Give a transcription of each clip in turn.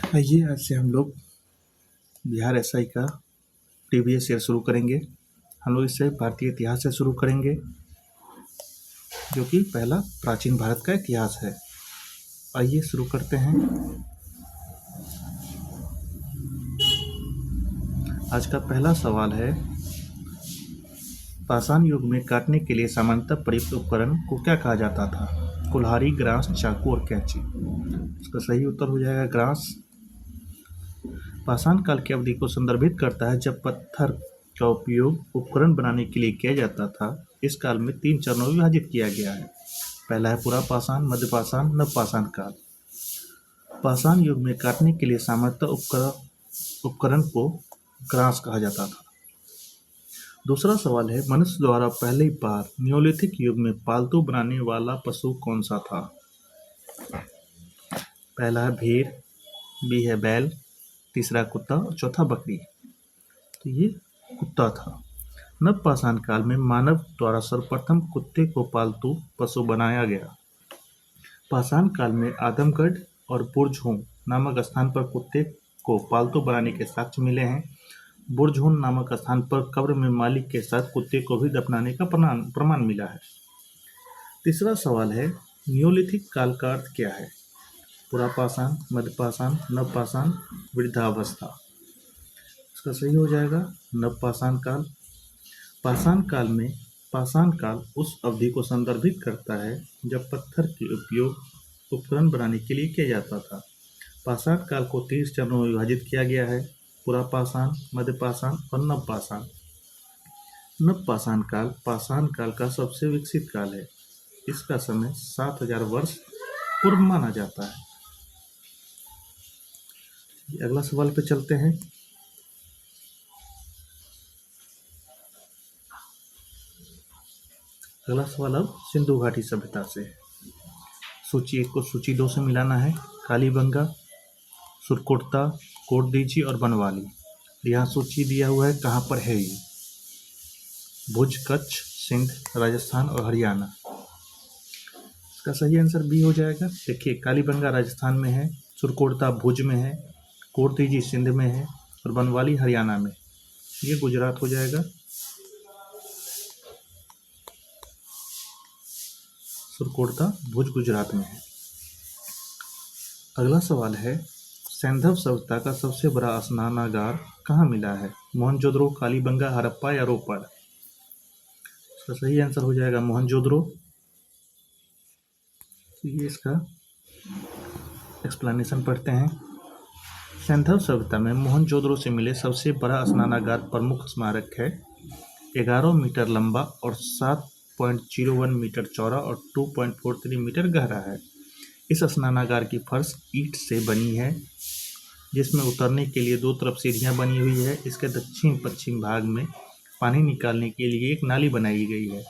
आइए आज से हम लोग बिहार एसआई का प्रीवियस ईयर शुरू करेंगे। हम लोग इससे भारतीय इतिहास से शुरू करेंगे, जो कि पहला प्राचीन भारत का इतिहास है। आइए शुरू करते हैं। आज का पहला सवाल है, पाषाण युग में काटने के लिए सामान्यतः प्रयुक्त उपकरण को क्या कहा जाता था? कुल्हाड़ी, ग्रास, चाकू और कैंची। इसका सही उत्तर हो जाएगा ग्रास। पाषाण काल की अवधि को संदर्भित करता है जब पत्थर का उपयोग उपकरण बनाने के लिए किया जाता था। इस काल में 3 चरणों में विभाजित किया गया है। पहला है पुरा पाषाण, मध्य पाषाण, नव पाषाण काल। पाषाण युग में काटने के लिए सामान्यतः उपकरण को ग्रास कहा जाता था। दूसरा सवाल है, मनुष्य द्वारा पहली बार नियोलिथिक युग में पालतू बनाने वाला पशु कौन सा था? पहला है भेड़, बी है बैल, तीसरा कुत्ता और चौथा बकरी। तो ये कुत्ता था। नव पाषाण काल में मानव द्वारा सर्वप्रथम कुत्ते को पालतू पशु बनाया गया। पाषाण काल में आदमगढ़ और बुरझों नामक स्थान पर कुत्ते को पालतू बनाने के साक्ष्य मिले हैं। बुरझों नामक स्थान पर कब्र में मालिक के साथ कुत्ते को भी दफनाने का प्रमाण मिला है। तीसरा सवाल है, नियोलिथिक काल का अर्थ क्या है? पुरा पाषाण, मध्य पाषाण, नव पाषाण, वृद्धावस्था। इसका सही हो जाएगा नव पाषाण काल। पाषाण काल उस अवधि को संदर्भित करता है जब पत्थर के उपयोग उपकरण बनाने के लिए किया जाता था। पाषाण काल को 30 चरणों में विभाजित किया गया है: पुरा पाषाण, मध्य पाषाण और नव पाषाण। नव पाषाण काल का सबसे विकसित काल है। इसका समय 7000 वर्ष पूर्व माना जाता है। अगला सवाल पे चलते हैं। अगला सवाल अब सिंधु घाटी सभ्यता से। सूची 1 को सूची 2 से मिलाना है। कालीबंगा, सुरकोटता, कोटदीजी और बनवाली। यहाँ सूची दिया हुआ है, कहाँ पर है ये? भुज, कच्छ, सिंध, राजस्थान और हरियाणा। इसका सही आंसर बी हो जाएगा। देखिए, कालीबंगा राजस्थान में है, सुरकोटता भुज में है, कोटदीजी सिंध में है और बनवाली हरियाणा में। ये गुजरात हो जाएगा। सुरकोटता भुज गुजरात में है। अगला सवाल है, सैंधव सभ्यता का सबसे बड़ा स्नानागार कहाँ मिला है? मोहनजोदड़ो, कालीबंगा, हड़प्पा या रोपड़। इसका सही आंसर हो जाएगा मोहनजोदड़ो। ये इसका एक्सप्लेनेशन पढ़ते हैं। सैंधव सभ्यता में मोहनजोदड़ो से मिले सबसे बड़ा स्नानागार प्रमुख स्मारक है। 11 मीटर लंबा और 7.01 मीटर चौड़ा और 2.43 मीटर गहरा है। इस स्नानागार की फर्श ईंट से बनी है, जिसमें उतरने के लिए 2 तरफ सीढ़ियां बनी हुई है। इसके दक्षिण पश्चिम भाग में पानी निकालने के लिए एक नाली बनाई गई है।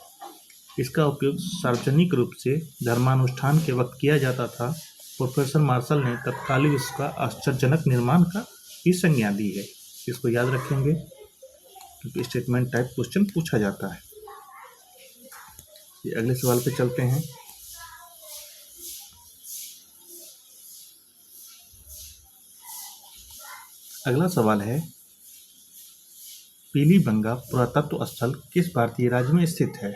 इसका उपयोग सार्वजनिक रूप से धर्मानुष्ठान के वक्त किया जाता था। प्रोफेसर मार्शल ने तत्कालीन इसका आश्चर्यजनक निर्माण का भी संज्ञा दी है। इसको याद रखेंगे क्योंकि स्टेटमेंट टाइप क्वेश्चन पूछा जाता है। अगले सवाल पे चलते हैं। अगला सवाल है, पीलीबंगा पुरातत्व स्थल किस भारतीय राज्य में स्थित है?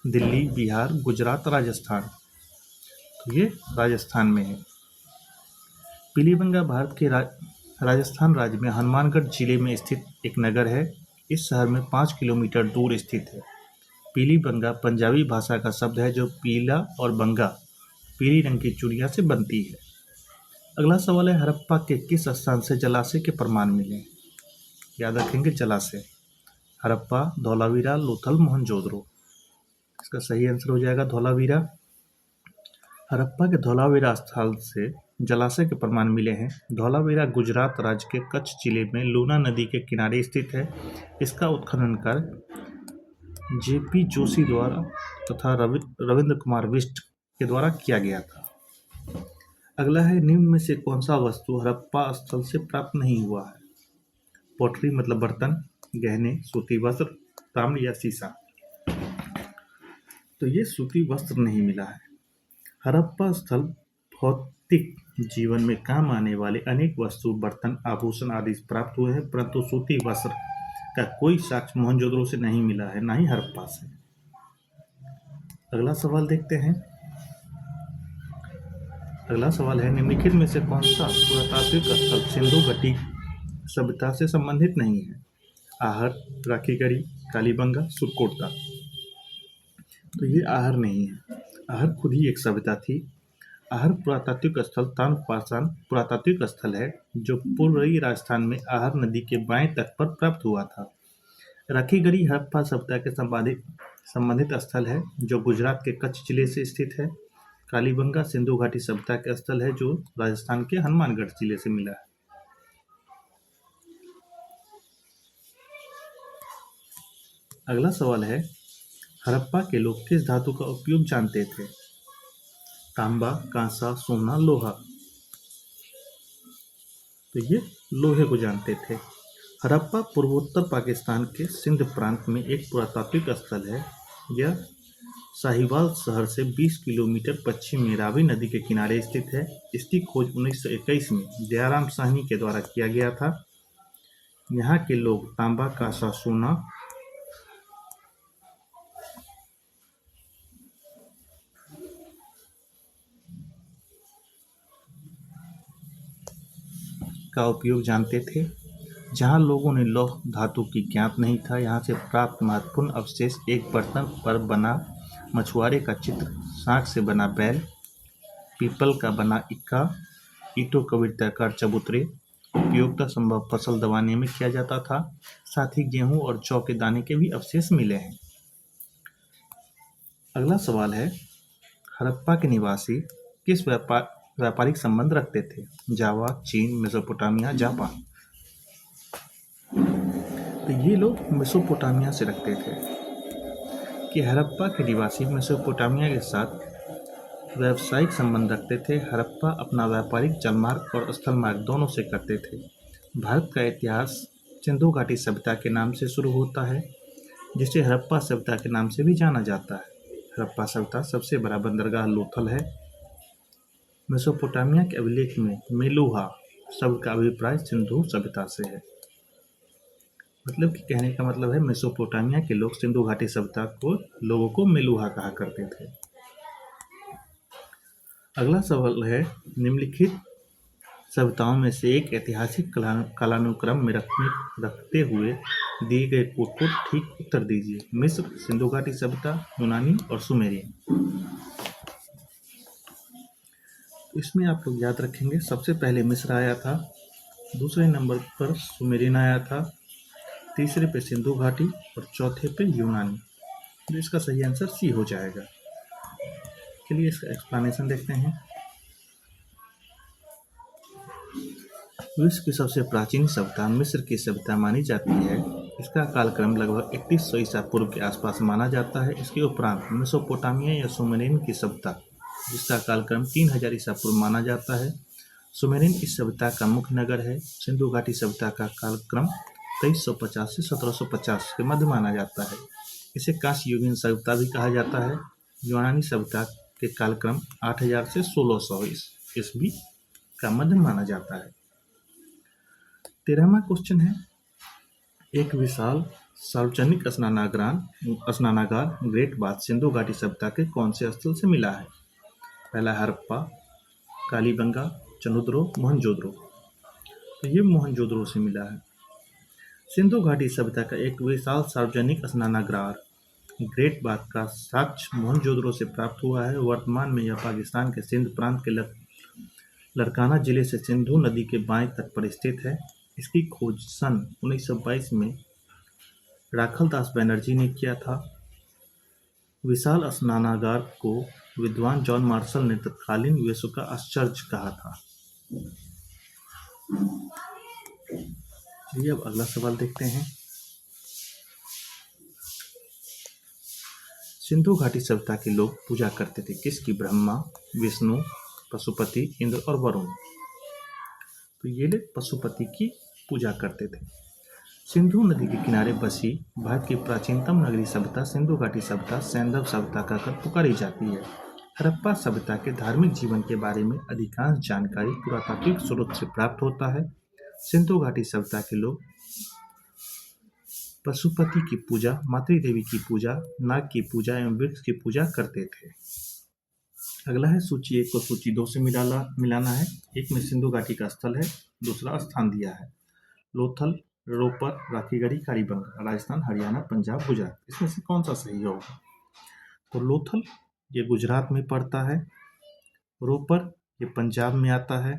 दिल्ली, बिहार, गुजरात, राजस्थान। तो ये राजस्थान में है। पीलीबंगा भारत के राजस्थान राज्य में हनुमानगढ़ जिले में स्थित एक नगर है। इस शहर में 5 किलोमीटर दूर स्थित है। पीलीबंगा पंजाबी भाषा का शब्द है जो पीला और बंगा पीली रंग की चूड़ियाँ से बनती है। अगला सवाल है, हड़प्पा के किस स्थान से जलाशय के प्रमाण मिले? याद रखेंगे जलाशय: हड़प्पा, धौलावीरा, लोथल, मोहनजोदड़ो। इसका सही आंसर हो जाएगा धौलावीरा। हड़प्पा के धौलावीरा स्थल से जलाशय के प्रमाण मिले हैं। धौलावीरा गुजरात राज्य के कच्छ जिले में लूना नदी के किनारे स्थित है। इसका उत्खनन कार्य जेपी जोशी द्वारा तथा रविंद्र कुमार बिष्ट के द्वारा किया गया था। अगला है, निम्न में से कौन सा वस्तु हड़प्पा स्थल से प्राप्त नहीं हुआ है? पोटरी मतलब बर्तन, गहने, सूती वस्त्र, ताम्र या शीशा। तो ये सूती वस्त्र नहीं मिला है। हड़प्पा स्थल भौतिक जीवन में काम आने वाले अनेक वस्तु, बर्तन, आभूषण आदि प्राप्त हुए हैं, परंतु सूती वस्त्र का कोई साक्ष्य मोहनजोदड़ो से नहीं मिला है, ना ही हड़प्पा से। अगला सवाल देखते हैं। अगला सवाल है, निम्नलिखित में से कौन सा पुरातात्विक स्थल सिंधु घाटी सभ्यता से संबंधित नहीं है? आहर, राखीगढ़ी, कालीबंगा, सुरकोटदा। तो ये आहर नहीं है। आहर खुद ही एक सभ्यता थी। आहर पुरातात्विक स्थल ताम्रपाषाण पुरातात्विक स्थल है जो पूर्वी राजस्थान में आहर नदी के बाएं तट पर प्राप्त हुआ था। राखीगढ़ी हड़प्पा सभ्यता के संबंधित स्थल है जो गुजरात के कच्छ जिले से स्थित है। कालीबंगा सिंधु घाटी सभ्यता के स्थल है जो राजस्थान के हनुमानगढ़ जिले से मिला है। अगला सवाल है, हड़प्पा के लोग किस धातु का उपयोग जानते थे? तांबा, कांसा, सोना, लोहा। तो ये लोहे को जानते थे। हड़प्पा पूर्वोत्तर पाकिस्तान के सिंध प्रांत में एक पुरातात्विक स्थल है। यह साहिवाल शहर से 20 किलोमीटर पश्चिम में रावी नदी के किनारे स्थित है। इसकी खोज 1921 में दयाराम साहनी के द्वारा किया गया था। यहाँ के लोग तांबा, कांसा, सोना का उपयोग जानते थे। जहाँ लोगों ने लौह धातु की ज्ञात नहीं था, यहाँ से प्राप्त महत्वपूर्ण अवशेष एक बर्तन पर बना मछुआरे का चित्र, सांख से बना बैल, पीपल का बना इक्का, ईंटों का वृत्ताकार चबूतरे, उपयोगिता संभव फसल दबाने में किया जाता था। साथ ही गेहूं और जौ के दाने के भी अवशेष मिले हैं। अगला सवाल है, हड़प्पा के निवासी किस व्यापारिक संबंध रखते थे? जावा, चीन, मेसोपोटामिया, जापान। तो ये लोग मेसोपोटामिया से रखते थे कि हड़प्पा के निवासी मेसोपोटामिया के साथ व्यावसायिक संबंध रखते थे। हड़प्पा अपना व्यापारिक जलमार्ग और स्थल मार्ग दोनों से करते थे। भारत का इतिहास सिंधु घाटी सभ्यता के नाम से शुरू होता है, जिसे हड़प्पा सभ्यता के नाम से भी जाना जाता है। हड़प्पा सभ्यता सबसे बड़ा बंदरगाह लोथल है। मेसोपोटामिया के अभिलेख में मेलुहा शब्द का अभिप्राय सिंधु सभ्यता से है। मतलब कि कहने का मतलब है मेसोपोटामिया के लोग सिंधु घाटी सभ्यता को लोगों को मेलुहा कहा करते थे। अगला सवाल है, निम्नलिखित सभ्यताओं में से एक ऐतिहासिक कालानुक्रम में रखते हुए दिए गए कोड को ठीक उत्तर दीजिए। मिस्र, सिंधु घाटी सभ्यता, यूनानी और सुमेरियन। इसमें आप लोग याद रखेंगे, सबसे पहले मिस्र आया था, दूसरे नंबर पर सुमेरियन आया था, तीसरे पे सिंधु घाटी और चौथे पे यूनानी। तो इसका सही आंसर सी हो जाएगा। चलिए इसका एक्सप्लेनेशन देखते हैं। विश्व की सबसे प्राचीन सभ्यता मिस्र की सभ्यता मानी जाती है। इसका कालक्रम लगभग 3100 ईसा पूर्व के आसपास माना जाता है। इसके उपरांत मेसोपोटामिया या सुमेरियन की सभ्यता, जिसका कालक्रम 3000 ईसा पूर्व माना जाता है। सुमेरियन इस सभ्यता का मुख्य नगर है। सिंधु घाटी सभ्यता का कालक्रम 2350 से 1750 के मध्य माना जाता है। इसे कांस्य युगीन सभ्यता भी कहा जाता है। यूनानी सभ्यता के कालक्रम 8000 से 1600 ईस्वी का मध्य माना जाता है। 13वां क्वेश्चन है, एक विशाल सार्वजनिक स्नानागार ग्रेट बाथ सिंधु घाटी सभ्यता के कौन से स्थल से मिला है? पहला हड़प्पा, कालीबंगा, चनुद्रो, मोहनजोदड़ो। तो ये मोहनजोदड़ो से मिला है। सिंधु घाटी सभ्यता का एक विशाल सार्वजनिक स्नानागार ग्रेट बाथ का साक्ष्य मोहनजोदड़ो से प्राप्त हुआ है। वर्तमान में यह पाकिस्तान के सिंध प्रांत के लड़काना जिले से सिंधु नदी के बाएं तट पर स्थित है। इसकी खोज सन 1922 में राखलदास बनर्जी ने किया था। विशाल स्नानागार को विद्वान जॉन मार्शल ने तत्कालीन विश्व का आश्चर्य कहा था। चलिए अब अगला सवाल देखते हैं। सिंधु घाटी सभ्यता के लोग पूजा करते थे किसकी? ब्रह्मा, विष्णु, पशुपति, इंद्र और वरुण। तो ये लोग पशुपति की पूजा करते थे। सिंधु नदी के किनारे बसी भारत की प्राचीनतम नगरीय सभ्यता सिंधु घाटी सभ्यता सैंधव सभ्यता कहकर पुकारी जाती है। हड़प्पा सभ्यता के धार्मिक जीवन के बारे में अधिकांश जानकारी पुरातात्विक स्रोत से प्राप्त होता है। सिंधु घाटी सभ्यता के लोग पशुपति की पूजा, मातृदेवी की पूजा, नाग की पूजा एवं वृक्ष की पूजा करते थे। अगला है सूची 1 को सूची 2 से मिलाना है। एक में सिंधु घाटी का स्थल है, दूसरा स्थान दिया है। लोथल, रोपर, राखीगढ़ी, कालीबंगा, राजस्थान, हरियाणा, पंजाब, गुजरात। इसमें से कौन सा सही होगा? तो लोथल ये गुजरात में पड़ता है, रोपर ये पंजाब में आता है,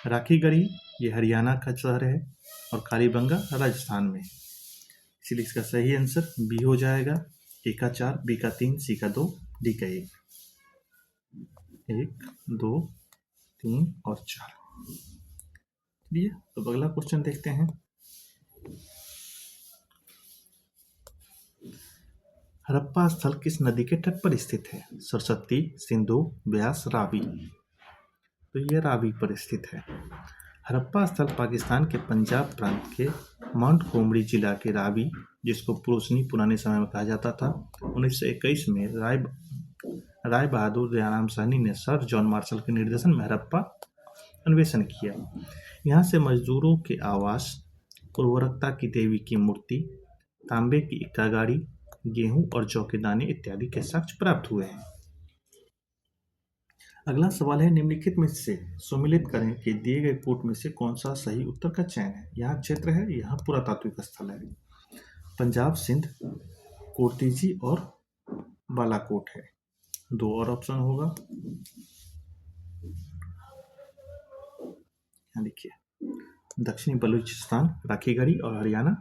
राखीगढ़ी ये हरियाणा का शहर है और कालीबंगा राजस्थान में। इसलिए इसका सही आंसर बी हो जाएगा। ए का 4, बी का 3, सी का 2, डी का 1। 1, 2, 3 और 4। चलिए तो अगला क्वेश्चन देखते हैं। हड़प्पा स्थल किस नदी के तट पर स्थित है? सरस्वती, सिंधु, ब्यास, रावी। तो यह रावी पर स्थित है। हड़प्पा स्थल पाकिस्तान के पंजाब प्रांत के माउंट गोमरी जिला के रावी, जिसको पुरुषनी पुराने समय में कहा जाता था, 1921 में राय बहादुर दयाराम साहनी ने सर जॉन मार्शल के निर्देशन में हड़प्पा अन्वेषण किया। यहाँ से मजदूरों के आवास, उर्वरकता की देवी की मूर्ति, तांबे की इक्का गाड़ी, गेहूं और जौ के दाने इत्यादि के साक्ष्य प्राप्त हुए हैं। अगला सवाल है, निम्नलिखित में से सुमेलित करें कि दिए गए कोट में से कौन सा सही उत्तर का चयन है। यहाँ क्षेत्र है, यहाँ पुरातात्विक स्थल है। पंजाब, सिंध, कोर्तीजी और बालाकोट है। 2 और ऑप्शन होगा। यहाँ देखिए, दक्षिणी बलूचिस्तान, राखीगढ़ी और हरियाणा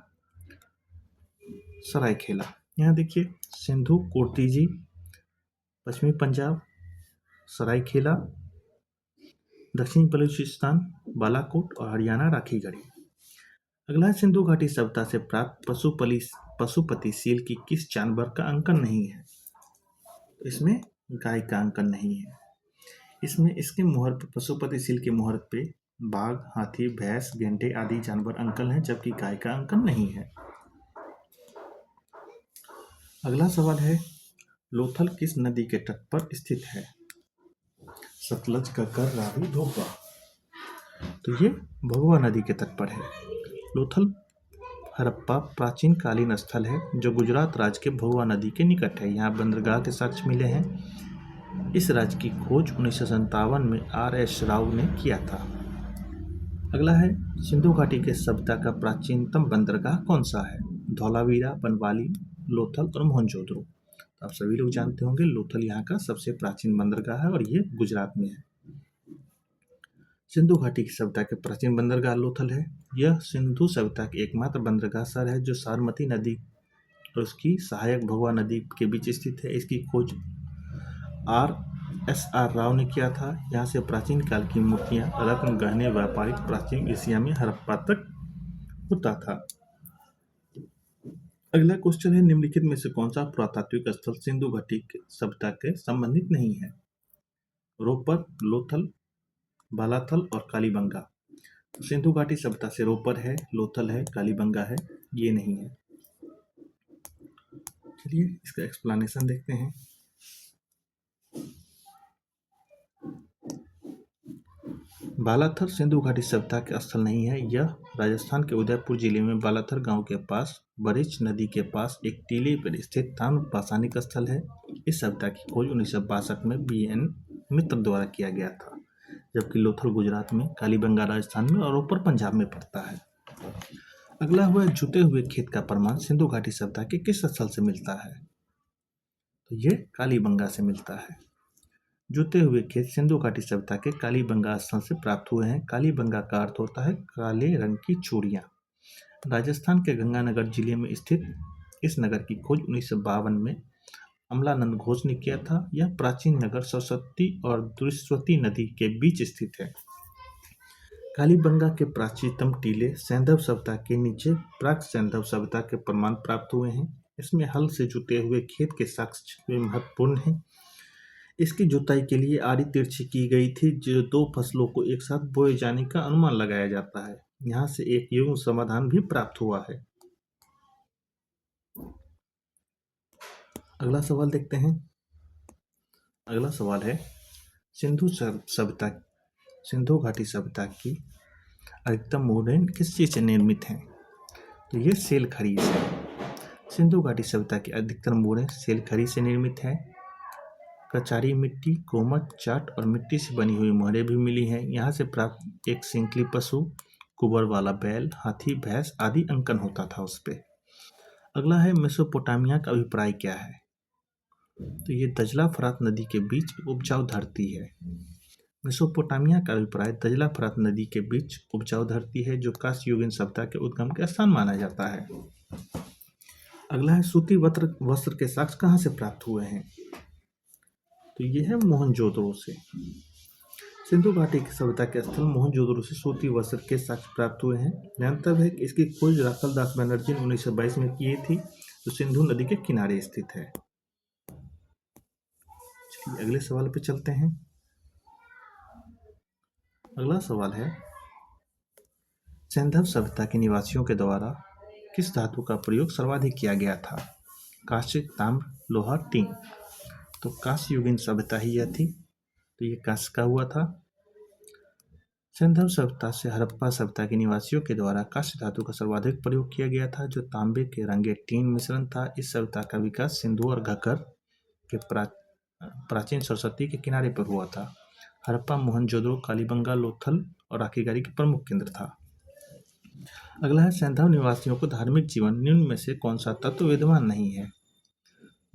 सरायखेला। यहाँ देखिए, सिंधु, कोर्तीजी, पश्चिमी पंजाब, सरायखेला, दक्षिणी बलूचिस्तान, बालाकोट और हरियाणा राखीगढ़ी। अगला है, सिंधु घाटी सभ्यता से प्राप्त पशुपति सील की किस जानवर का अंकन नहीं है? इसमें गाय का अंकन नहीं है। इसमें इसके मुहर पर, पशुपति सील के मुहर पे बाघ, हाथी, भैंस, गेंडे आदि जानवर अंकन है, जबकि गाय का अंकन नहीं है। अगला सवाल है, लोथल किस नदी के तट पर स्थित है? सतलज, घग्गर, रावी, भोगवा। तो ये भोगवा नदी के तट पर है। लोथल हड़प्पा प्राचीन कालीन स्थल है जो गुजरात राज्य के भोगवा नदी के निकट है। यहाँ बंदरगाह के साक्ष्य मिले हैं। इस राज्य की खोज 1957 में R.S. राव ने किया था। अगला है, सिंधु घाटी के सभ्यता का प्राचीनतम बंदरगाह कौन सा है? धौलावीरा, बनवाली, लोथल और मोहनजोदड़ो। तो आप सभी लोग जानते होंगे, लोथल यहाँ का सबसे प्राचीन बंदरगाह है और ये गुजरात में है। सिंधु घाटी की सभ्यता के प्राचीन बंदरगाह लोथल है। यह सिंधु सभ्यता की एकमात्र बंदरगाह शहर है जो साबरमती नदी और उसकी सहायक भगवा नदी के बीच स्थित है। इसकी खोज R.S. राव ने किया था। यहाँ से प्राचीन काल की मूर्तियां, रत्न, गहने व्यापारिक प्राचीन एशिया में हड़प्पा तक होता था। अगला क्वेश्चन है, निम्नलिखित में से कौन सा पुरातात्विक स्थल सिंधु घाटी सभ्यता के संबंधित नहीं है? रोपर, लोथल, बालाथल और कालीबंगा। सिंधु घाटी सभ्यता से रोपर है, लोथल है, कालीबंगा है, ये नहीं है। चलिए इसका एक्सप्लेनेशन देखते हैं। बालाथल सिंधु घाटी सभ्यता के स्थल नहीं है। यह राजस्थान के उदयपुर जिले में बालाथल गांव के पास बरेच नदी के पास एक टीले पर स्थित ताम्र पाषाणिक स्थल है। इस सभ्यता की खोज 1962 में B.N. मित्र द्वारा किया गया था, जबकि लोथल गुजरात में, कालीबंगा राजस्थान में और रोपर पंजाब में पड़ता है। अगला हुआ, जुते हुए खेत का प्रमाण सिंधु घाटी सभ्यता के किस स्थल से मिलता है? तो ये कालीबंगा से मिलता है। जुते हुए खेत सिंधु घाटी सभ्यता के कालीबंगा स्थल से प्राप्त हुए हैं। कालीबंगा का अर्थ होता है काले रंग की चूड़ियाँ। राजस्थान के गंगानगर जिले में स्थित इस नगर की खोज 1952 में अमलानंद घोष ने किया था। यह प्राचीन नगर सरस्वती और दुष्वती नदी के बीच स्थित है। कालीबंगा के प्राचीनतम टीले सैंधव सभ्यता के नीचे प्राक सैंधव सभ्यता के प्रमाण प्राप्त हुए हैं। इसमें हल से जुते हुए खेत के साक्ष्य महत्वपूर्ण हैं। इसकी जुताई के लिए आड़ी तिरछी की गई थी, जो 2 फसलों को एक साथ बोए जाने का अनुमान लगाया जाता है। यहाँ से एक युग्म समाधान भी प्राप्त हुआ है। अगला सवाल देखते हैं। अगला सवाल है, सभ्यता सिंधु घाटी सभ्यता की अधिकतम मूर्धन किस चीज से निर्मित है? तो ये सेल खरी से। सिंधु घाटी सभ्यता की अधिकतम मूर्धन सेल खरी से निर्मित है। कचारी मिट्टी, कोमट, चाट और मिट्टी से बनी हुई मोहरें भी मिली हैं। यहाँ से प्राप्त एक सिंकली पशु, कुबर वाला बैल, हाथी, भैंस आदि अंकन होता था उस पे। अगला है, मेसोपोटामिया का अभिप्राय क्या है? तो ये दजला फरात नदी के बीच उपजाऊ धरती है। मेसोपोटामिया का अभिप्राय दजला फरात नदी के बीच उपजाऊ धरती है, जो कांस्ययुगीन सभ्यता के उद्गम के स्थान माना जाता है। अगला है, सूती वस्त्र के साक्ष्य कहाँ से प्राप्त हुए हैं? तो ये है मोहनजोदड़ो से। सिंधु घाटी की सभ्यता के स्थल मोहनजोदड़ो से सूती वस्त्र के साक्ष्य प्राप्त हुए हैं। ध्यानतब है कि इसकी खोज राखल दास बनर्जी ने 1922 में की थी, जो सिंधु नदी के किनारे स्थित है। चलिए अगले सवाल पे चलते हैं। अगला सवाल है, सिंधव सभ्यता के निवासियों के द्वारा किस धातु का प्रयोग सर्वाधिक किया गया था? कांस्य, ताम्र, लोहा, टीन। तो कांस्य युगीन सभ्यता ही यह थी, तो ये कांस्य का हुआ था। सिंधव सभ्यता से हड़प्पा सभ्यता के निवासियों के द्वारा कांस्य धातु का सर्वाधिक प्रयोग किया गया था, जो तांबे के रंगे टीन मिश्रण था। इस सभ्यता का विकास सिंधु और घग्गर के प्राचीन सरस्वती के किनारे पर हुआ था। हड़प्पा मोहनजोदड़ो, कालीबंगा, लोथल और राखीगढ़ी के प्रमुख केंद्र था। अगला है, सिंधव निवासियों को धार्मिक जीवन निम्न में से कौन सा तत्व विद्यमान नहीं है?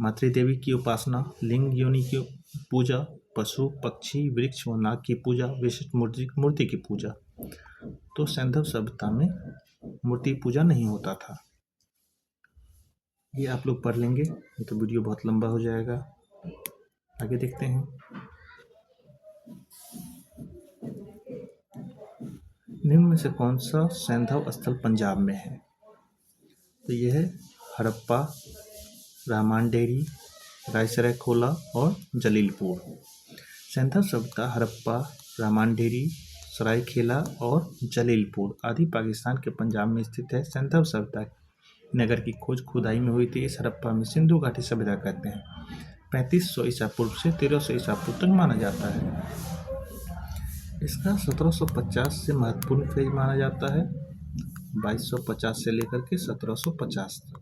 मातृदेवी की उपासना, लिंग योनि की पूजा, पशु पक्षी वृक्ष व नाग की पूजा, विशिष्ट मूर्ति की पूजा। तो सिंधव सभ्यता में मूर्ति पूजा नहीं होता था। ये आप लोग पढ़ लेंगे, ये तो वीडियो बहुत लंबा हो जाएगा। आगे देखते हैं। निम्न में से कौन सा सिंधव स्थल पंजाब में है? तो यह है हड़प्पा, रामांडेरी, रायसराय खोला और जलीलपुर। सिंधव सभ्यता हड़प्पा, रामांडेरी, सरायखेला और जलीलपुर आदि पाकिस्तान के पंजाब में स्थित है। सिंधव सभ्यता नगर की खोज खुदाई में हुई थी। इस हड़प्पा में सिंधु घाटी सभ्यता कहते हैं। 3500 ईसा पूर्व से 1300 ईसा पूर्व तक माना जाता है। इसका 1750 से महत्वपूर्ण फेज माना जाता है, 2250 से लेकर के 1750 तक।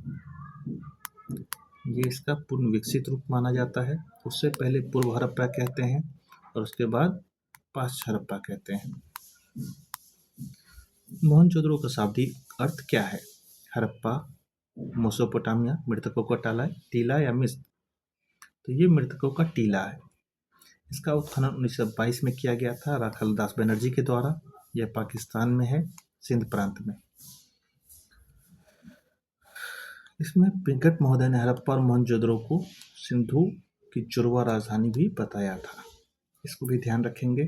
ये इसका पूर्ण विकसित रूप माना जाता है। उससे पहले पूर्व हड़प्पा कहते हैं और उसके बाद पाश्च हड़प्पा कहते हैं। मोहनजोदड़ो का शाब्दिक अर्थ क्या है? हड़प्पा, मेसोपोटामिया, मृतकों का टीला या मिस्र। तो ये मृतकों का टीला है। इसका उत्खनन 1922 में किया गया था राखल दास बनर्जी के द्वारा। यह पाकिस्तान में है, सिंध प्रांत में। इसमें पिंगट महोदय ने हड़प्पा और मोहनजोदड़ो को सिंधु की जुड़वा राजधानी भी बताया था। इसको भी ध्यान रखेंगे।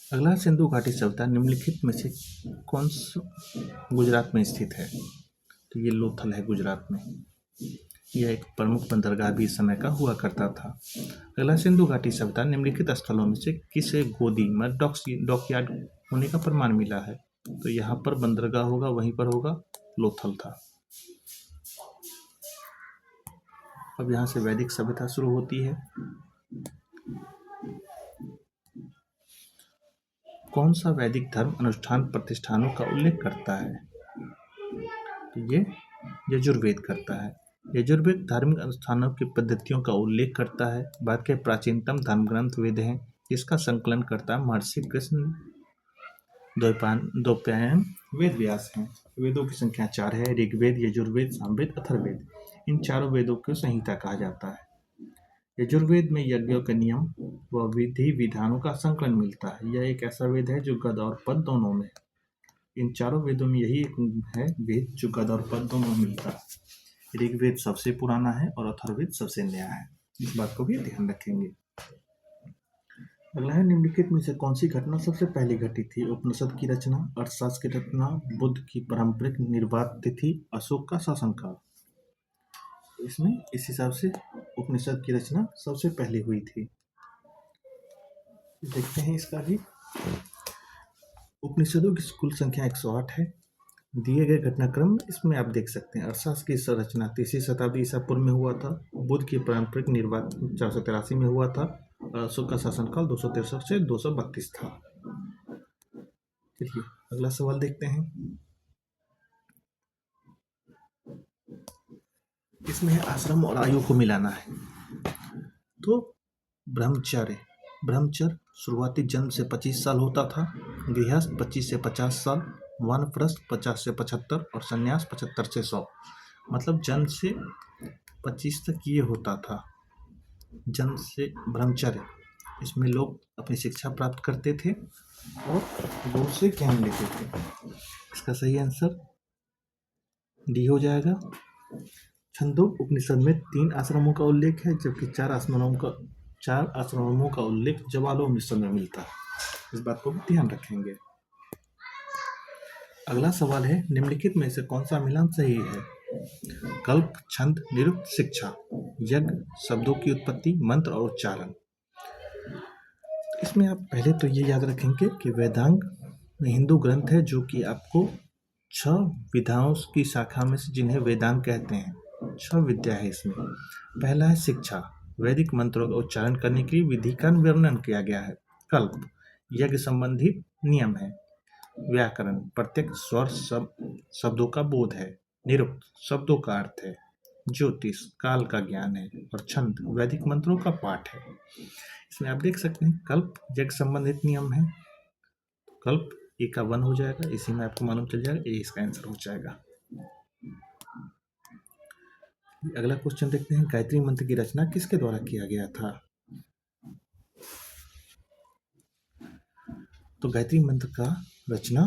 अगला, सिंधु घाटी सभ्यता निम्नलिखित में से कौन सा गुजरात में स्थित है? तो ये लोथल है गुजरात में। यह एक प्रमुख बंदरगाह भी इस समय का हुआ करता था। अगला, सिंधु घाटी सभ्यता निम्नलिखित स्थलों में से किसे गोदी डॉकयार्ड होने का प्रमाण मिला है? तो यहाँ पर बंदरगाह होगा, वहीं पर होगा, लोथल था। अब यहाँ से वैदिक सभ्यता शुरू होती है। कौन सा वैदिक धर्म अनुष्ठान प्रतिष्ठानों का उल्लेख करता है? तो ये यजुर्वेद करता है। यजुर्वेद धार्मिक अनुष्ठानों की पद्धतियों का उल्लेख करता है। भारत के प्राचीनतम धर्म ग्रंथ वेद हैं। इसका संकलन करता महर्षि कृष्ण द्वैपायन वेद व्यास हैं। वेदों की संख्या 4 है, ऋग्वेद, यजुर्वेद, सामवेद, अथर्ववेद। इन चारों वेदों को संहिता कहा जाता है। यजुर्वेद में यज्ञों के नियम व विधि विधानों का संकलन मिलता है। यह एक ऐसा वेद है जो गद और पद दोनों में। इन चारों वेदों में यही एक है वेद जो गद और पद दोनों में मिलता है। ऋग्वेद सबसे पुराना है और अथर्ववेद सबसे नया है। इस बात को भी ध्यान रखेंगे। अगला है, निम्नलिखित में से कौन सी घटना सबसे पहले घटी थी? उपनिषद की रचना, अर्थशास्त्र की रचना, बुद्ध की पारंपरिक निर्वात तिथि, अशोक का शासनकाल। इसमें इस हिसाब से उपनिषद की रचना सबसे पहले हुई थी। देखते हैं इसका भी। उपनिषदों की कुल संख्या 108 है। दिए गए घटनाक्रम इसमें आप देख सकते हैं। अरसास की संरचना 3वीं शताब्दी ईसा पूर्व में हुआ था। बुद्ध की पारंपरिक निर्वाचन 483 में हुआ था और अशोक का शासनकाल 263 से 232 था। चलिए अगला सवाल देखते हैं। इसमें आश्रम और आयु को मिलाना है। तो ब्रह्मचर्य शुरुआती जन्म से 25 साल होता था, गृहस्थ 25 से 50 साल, वानप्रस्थ 50 से 75 और संन्यास 75 से 100। मतलब जन्म से 25 तक ये होता था। जन्म से ब्रह्मचर्य, इसमें लोग अपनी शिक्षा प्राप्त करते थे और गुरु से ज्ञान लेते थे। इसका सही आंसर डी हो जाएगा। छंदोग्य उपनिषद में 3 आश्रमों का उल्लेख है, जबकि 4 आश्रमों का उल्लेख ज्वालोपनिषद में मिलता है। इस बात को भी ध्यान रखेंगे। अगला सवाल है, निम्नलिखित में से कौन सा मिलान सही है? कल्प, छंद, निरुक्त, शिक्षा, यज्ञ, शब्दों की उत्पत्ति, मंत्र और उच्चारण। इसमें आप पहले तो ये याद रखेंगे कि वेदांग में हिंदू ग्रंथ है जो कि आपको 6 विधाओं की शाखा में से जिन्हें वेदांग कहते हैं, 6 विद्या है इसमें। पहला है शिक्षा, वैदिक मंत्रों का उच्चारण करने के लिए विधि का वर्णन किया गया है। कल्प, यज्ञ संबंधित नियम है। व्याकरण, प्रत्येक स्वर शब्दों का बोध है। निरुक्त, शब्दों का अर्थ है। ज्योतिष, काल का ज्ञान है। और छंद, वैदिक मंत्रों का पाठ है। इसमें आप देख सकते हैं कल्प यज्ञ संबंधित नियम है। कल्प ए का 1 हो जाएगा, इसी में आपको मालूम चल जाएगा, ए इसका आंसर हो जाएगा। अगला क्वेश्चन देखते हैं, गायत्री मंत्र की रचना किसके द्वारा किया गया था? तो गायत्री मंत्र का रचना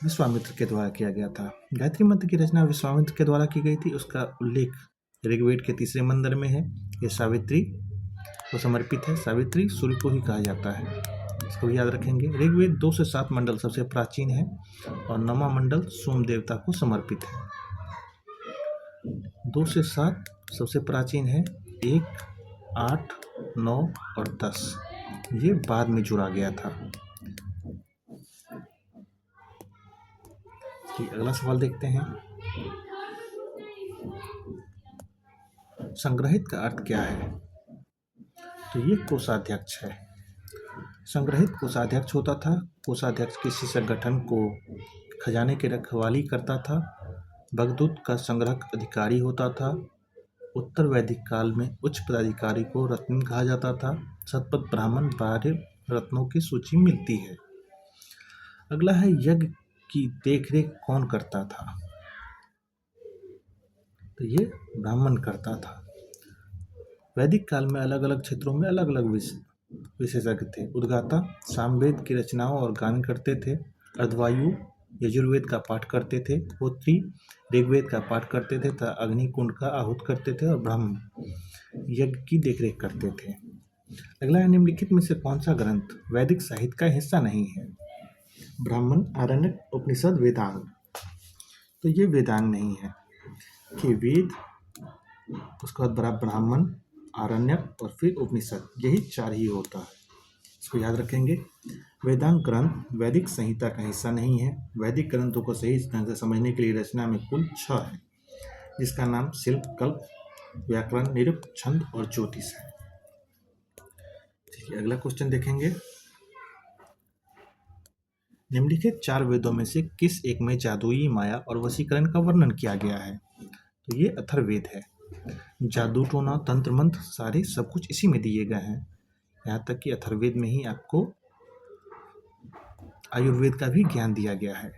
विश्वामित्र के द्वारा किया गया था। गायत्री मंत्र की रचना विश्वामित्र के द्वारा की गई थी। उसका उल्लेख ऋग्वेद के 3रे मंत्र में है। ये सावित्री को समर्पित है। सावित्री सूर्य को ही कहा जाता है, इसको भी याद रखेंगे। ऋग्वेद 2 से 7 मंडल सबसे प्राचीन है और 9वां मंडल सोम देवता को समर्पित है। 2 से 7 सबसे प्राचीन है। 1, 8, 9 और 10 ये बाद में जुड़ा गया था। अगला सवाल देखते हैं, संग्रहित का अर्थ क्या है? तो ये कोषाध्यक्ष है। संग्रहित कोषाध्यक्ष होता था। कोषाध्यक्ष किसी संगठन को खजाने की रखवाली करता था। भगदूत का संग्रह अधिकारी होता था। उत्तर वैदिक काल में उच्च पदाधिकारी को रत्न कहा जाता था। शतपथ ब्राह्मण 12 रत्नों की सूची मिलती है। अगला है, यज्ञ की देखरेख कौन करता था? तो ये ब्राह्मण करता था। वैदिक काल में अलग अलग क्षेत्रों में अलग अलग विशेषज्ञ थे। उद्गाता सामवेद की रचनाओं और गान करते थे। अर्धवायु यजुर्वेद का पाठ करते थे। होत्री ऋग्वेद का पाठ करते थे तथा अग्निकुंड का आहूत करते थे और ब्रह्म यज्ञ की देखरेख करते थे। अगला है, निम्नलिखित में से कौन सा ग्रंथ वैदिक साहित्य का हिस्सा नहीं है? ब्राह्मण, आरण्यक, उपनिषद, वेदांग। तो ये वेदांग नहीं है कि वेद, उसके बाद ब्राह्मण, आरण्यक और फिर उपनिषद, यही 4 ही होता है। इसको याद रखेंगे। वेदांग ग्रंथ वैदिक संहिता का हिस्सा नहीं है। वैदिक ग्रंथों को सही ढंग से समझने के लिए रचना में कुल 6 है, जिसका नाम शिल्प, कल्प, व्याकरण, निरुक्त, छंद और ज्योतिष है। चलिए अगला क्वेश्चन देखेंगे, निम्नलिखित 4 वेदों में से किस एक में जादुई, माया और वशीकरण का वर्णन किया गया है? तो ये अथर्ववेद है। जादू टोना, तंत्र मंत्र सारे सब कुछ इसी में दिए गए हैं। यहाँ तक कि अथर्ववेद में ही आपको आयुर्वेद का भी ज्ञान दिया गया है।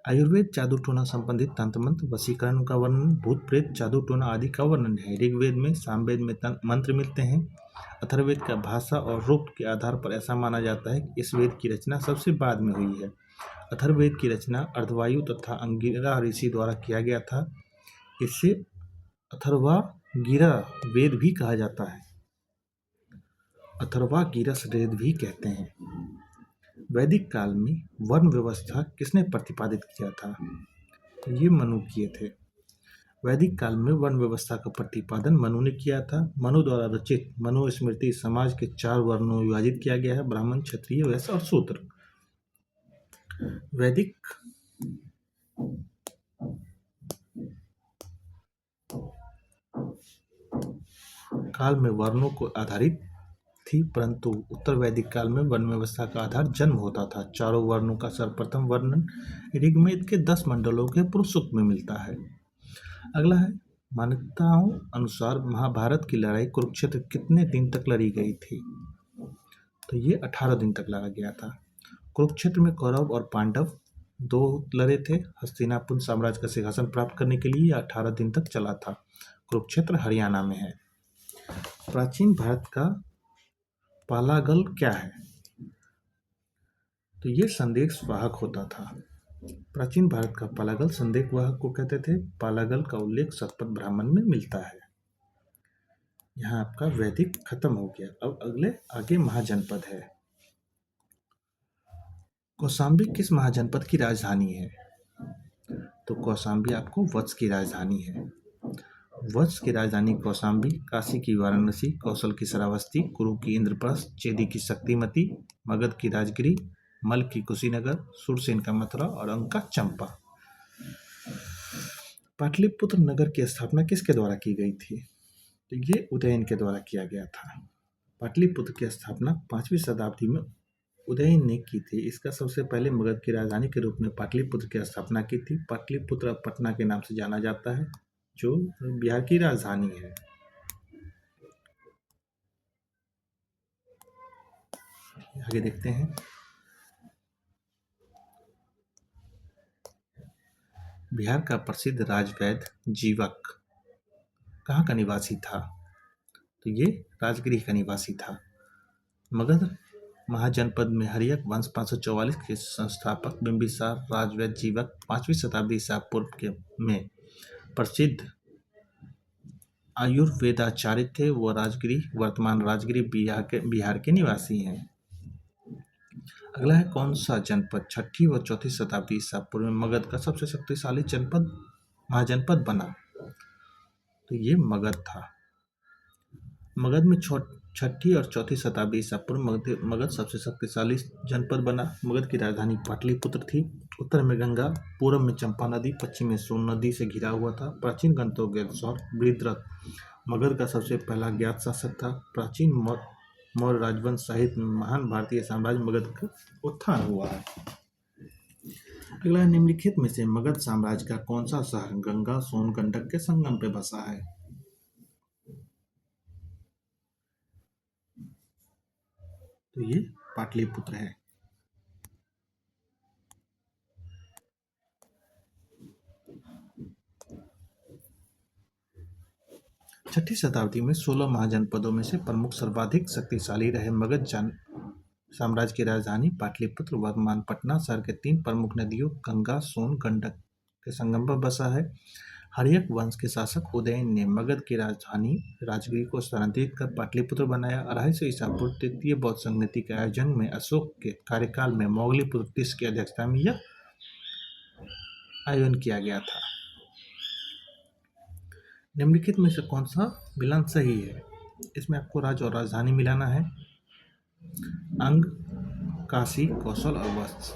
आयुर्वेद जादू टोना संबंधित तंत्र मंत्र, वशीकरण का वर्णन, भूत प्रेत, जादू टोना आदि का वर्णन है। ऋग्वेद में, सामवेद में मंत्र मिलते हैं। अथर्ववेद का भाषा और रूप के आधार पर ऐसा माना जाता है कि इस वेद की रचना सबसे बाद में हुई है। अथर्ववेद की रचना अर्धवायु तथा अंगिरा ऋषि द्वारा किया गया था। इसे अथर्वागिरा वेद भी कहा जाता है। अथर्वागिरस वेद भी कहते हैं। वैदिक काल में वर्ण व्यवस्था किसने प्रतिपादित किया था? तो ये मनु किए थे। वैदिक काल में वर्ण व्यवस्था का प्रतिपादन मनु ने किया था। मनु द्वारा रचित मनुस्मृति समाज के 4 वर्णों में विभाजित किया गया है, ब्राह्मण, क्षत्रिय, वैश्य और शूद्र। वैदिक काल में वर्णों को आधारित थी, परंतु उत्तर वैदिक काल में वर्ण व्यवस्था का आधार जन्म होता था। चारों वर्णों का सर्वप्रथम वर्णन ऋग्वेद के 10 मंडलों के पुरुष सूक्त में मिलता है। अगला है, मान्यताओं अनुसार महाभारत की लड़ाई कुरुक्षेत्र कितने दिन तक लड़ी गई थी? तो ये 18 दिन तक लड़ा गया था। कुरुक्षेत्र में कौरव और पांडव दो लड़े थे। हस्तिनापुर साम्राज्य का सिंहासन प्राप्त करने के लिए 18 दिन तक चला था। कुरुक्षेत्र हरियाणा में है। प्राचीन भारत का पालागल क्या है? तो ये संदेश वाहक होता था। प्राचीन भारत का पालागल संदेश वाहक को कहते थे। पालागल का उल्लेख शतपथ ब्राह्मण में मिलता है। यहाँ आपका वैदिक खत्म हो गया। अब आगे महाजनपद है। कौशाम्बी किस महाजनपद की राजधानी है? तो कौशाम्बी आपको वत्स की राजधानी है। वत्स की राजधानी कौशाम्बी, काशी की वाराणसी, कौशल की श्रावस्ती, कुरु की इंद्रप्रस्थ, चेदी की शक्तिमती, मगध की राजगिरी, मल की कुशीनगर, सुरसेन का मथुरा और अंक का चंपा। पाटलिपुत्र नगर की स्थापना किसके द्वारा की गई थी? तो ये उदयन के द्वारा किया गया था। पाटलिपुत्र की स्थापना 5वीं शताब्दी में उदयन ने की थी। इसका सबसे पहले मगध की राजधानी के रूप में पाटलिपुत्र की स्थापना की थी। पाटलिपुत्र अब पटना के नाम से जाना जाता है, जो बिहार की राजधानी है। आगे देखते हैं। बिहार का प्रसिद्ध राजवैद्य जीवक कहाँ का निवासी था? तो ये राजगृह का निवासी था। मगध महाजनपद में हर्यक वंश 544 के संस्थापक बिंबिसार राजवैद्य जीवक 5वीं शताब्दी ईसा पूर्व में प्रसिद्ध आयुर्वेदाचार्य थे। वो राजगृह, वर्तमान राजगृह बिहार के निवासी हैं। अगला है, कौन सा जनपद 6ठी व 4थी शताब्दी ईसा पूर्व में मगध का सबसे शक्तिशाली महाजनपद बना? तो ये मगध था। मगध में 6ठी और 4थी शताब्दी ईसा पूर्व मगध सबसे शक्तिशाली जनपद बना। मगध की राजधानी पाटलिपुत्र थी। उत्तर में गंगा, पूर्व में चंपा नदी, पश्चिम में सोन नदी से घिरा हुआ था। प्राचीन ग्रंथों के अनुसार वृत्रथ मगध का सबसे पहला ज्ञात शासक था। प्राचीन मौर्य राजवंश सहित महान भारतीय साम्राज्य मगध का उत्थान हुआ है। अगला, निम्नलिखित में से मगध साम्राज्य का कौन सा शहर गंगा सोन गंडक के संगम पे बसा है? तो ये पाटलिपुत्र है। छठी शताब्दी में 16 महाजनपदों में से प्रमुख सर्वाधिक शक्तिशाली रहे मगध साम्राज्य की राजधानी पाटलिपुत्र वर्तमान पटना शहर के 3 प्रमुख नदियों गंगा सोन गंडक के संगम पर बसा है। हर्यक वंश के शासक उदयन ने मगध की राजधानी राजगीर को स्थानांतरित कर पाटलिपुत्र बनाया। 250 ईसा पूर्व तृतीय बौद्ध संगति के आयोजन में अशोक के कार्यकाल में मोगलीपुत्र तीस की अध्यक्षता में यह आयोजन किया गया था। निम्नलिखित में से कौन सा विलान सही है? इसमें आपको राज्य और राजधानी मिलाना है। अंग, काशी, कौशल और वत्स।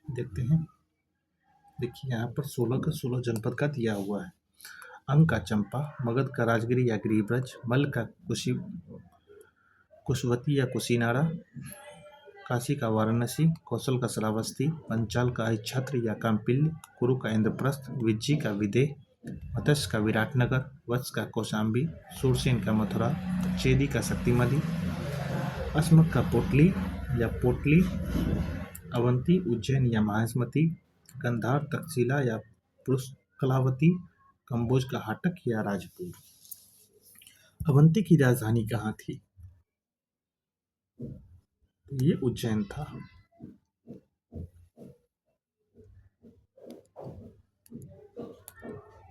देखते हैं। देखिए यहाँ पर 16 का 16 जनपद का दिया हुआ है। अंग का चंपा, मगध का राजगिरी या गिरिब्रज, मल का कुशवती या कुशीनारा, काशी का वाराणसी, कौशल का श्रावस्ती, पंचाल का अहिच्छत्र या काम्पिल्य, कुरु का इंद्रप्रस्थ, विज्जी का विदेह, मत्स्य का विराटनगर, वत्स का कौशाम्बी, सुरसेन का मथुरा, चेदी का शक्तिमती, अस्मक का पोटली या पोटली, अवंती उज्जैन या महास्मती, गंधार तक्षशिला या पुष्कलावती, कंबोज का हाटक या राजपुर। अवंती की राजधानी कहाँ थी? ये उज्जैन था।